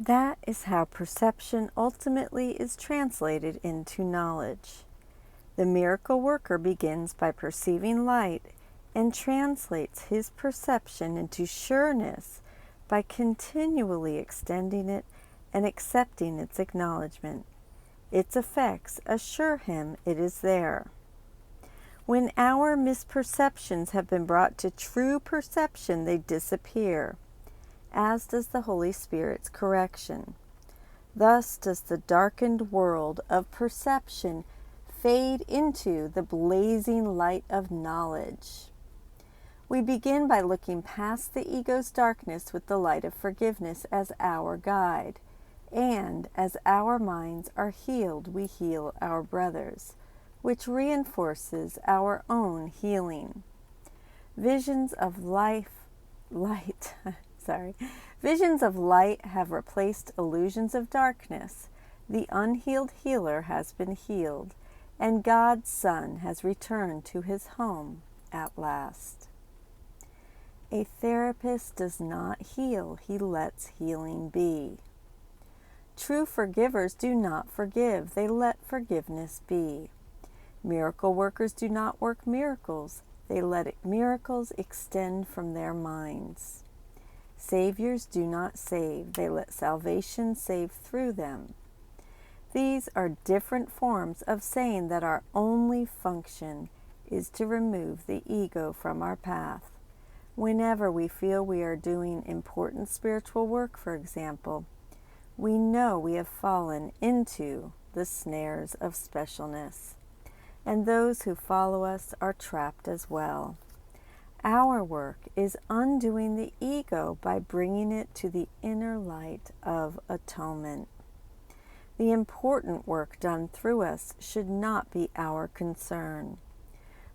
That is how perception ultimately is translated into knowledge. The miracle worker begins by perceiving light and translates his perception into sureness by continually extending it and accepting its acknowledgement. Its effects assure him it is there. When our misperceptions have been brought to true perception, they disappear, as does the Holy Spirit's correction. Thus does the darkened world of perception fade into the blazing light of knowledge. We begin by looking past the ego's darkness with the light of forgiveness as our guide, and as our minds are healed, we heal our brothers, which reinforces our own healing. Visions of light have replaced illusions of darkness. The unhealed healer has been healed, and God's Son has returned to his home at last. A therapist does not heal, he lets healing be. True forgivers do not forgive, they let forgiveness be. Miracle workers do not work miracles, they let miracles extend from their minds. Saviors do not save, they let salvation save through them. These are different forms of saying that our only function is to remove the ego from our path. Whenever we feel we are doing important spiritual work, for example, we know we have fallen into the snares of specialness, and those who follow us are trapped as well. Our work is undoing the ego by bringing it to the inner light of atonement. The important work done through us should not be our concern,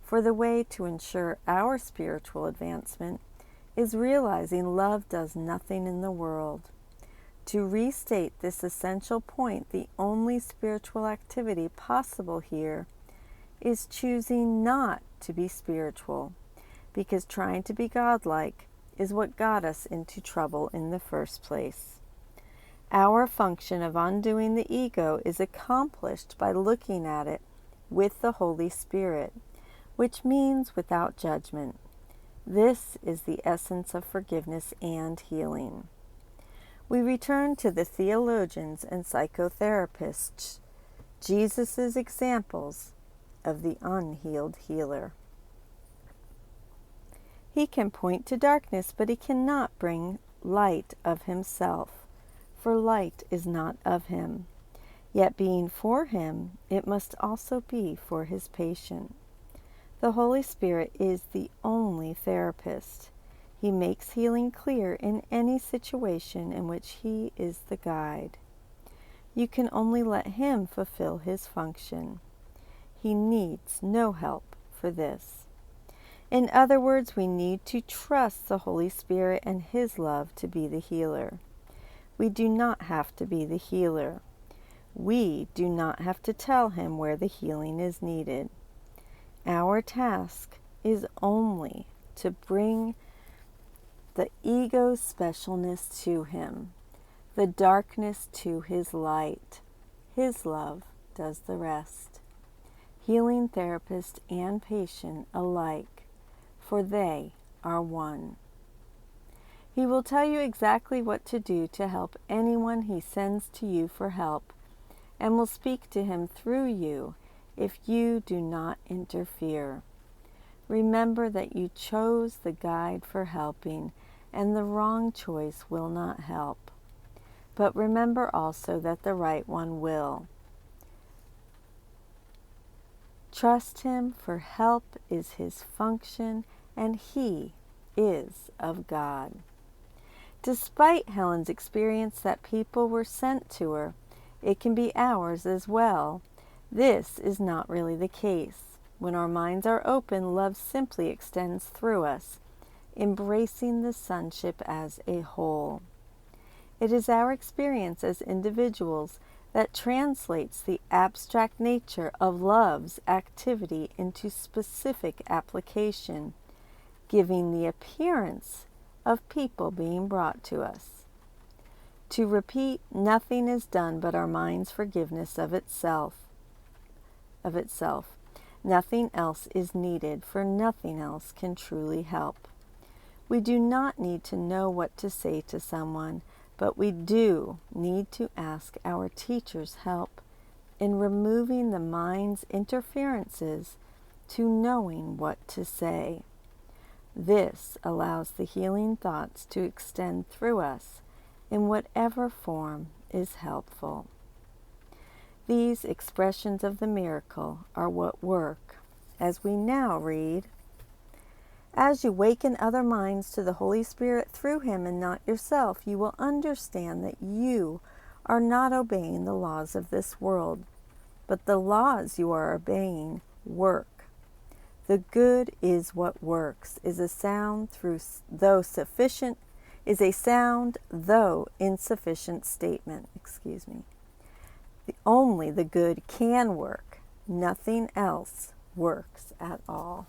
for the way to ensure our spiritual advancement is realizing love does nothing in the world. To restate this essential point, the only spiritual activity possible here is choosing not to be spiritual, because trying to be godlike is what got us into trouble in the first place. Our function of undoing the ego is accomplished by looking at it with the Holy Spirit, which means without judgment. This is the essence of forgiveness and healing. We return to the theologians and psychotherapists, Jesus' examples of the unhealed healer. He can point to darkness, but he cannot bring light of himself, for light is not of him. Yet being for him, it must also be for his patient. The Holy Spirit is the only therapist. He makes healing clear in any situation in which he is the guide. You can only let him fulfill his function. He needs no help for this. In other words, we need to trust the Holy Spirit and his love to be the healer. We do not have to be the healer. We do not have to tell him where the healing is needed. Our task is only to bring the ego's specialness to him, the darkness to his light. His love does the rest. Healing therapist and patient alike, for they are one. He will tell you exactly what to do to help anyone he sends to you for help, and will speak to him through you if you do not interfere. Remember that you chose the guide for helping, and the wrong choice will not help. But remember also that the right one will. Trust him, for help is his function, and he is of God. Despite Helen's experience that people were sent to her, it can be ours as well. This is not really the case. When our minds are open, love simply extends through us, embracing the sonship as a whole. It is our experience as individuals that translates the abstract nature of love's activity into specific application, giving the appearance of people being brought to us. To repeat, nothing is done but our mind's forgiveness of itself. Nothing else is needed, for nothing else can truly help. We do not need to know what to say to someone, but we do need to ask our teacher's help in removing the mind's interferences to knowing what to say. This allows the healing thoughts to extend through us in whatever form is helpful. These expressions of the miracle are what work, as we now read, "As you waken other minds to the Holy Spirit through Him and not yourself, you will understand that you are not obeying the laws of this world, but the laws you are obeying work. The good is what works, is a sound though insufficient statement. Only the good can work. Nothing else works at all."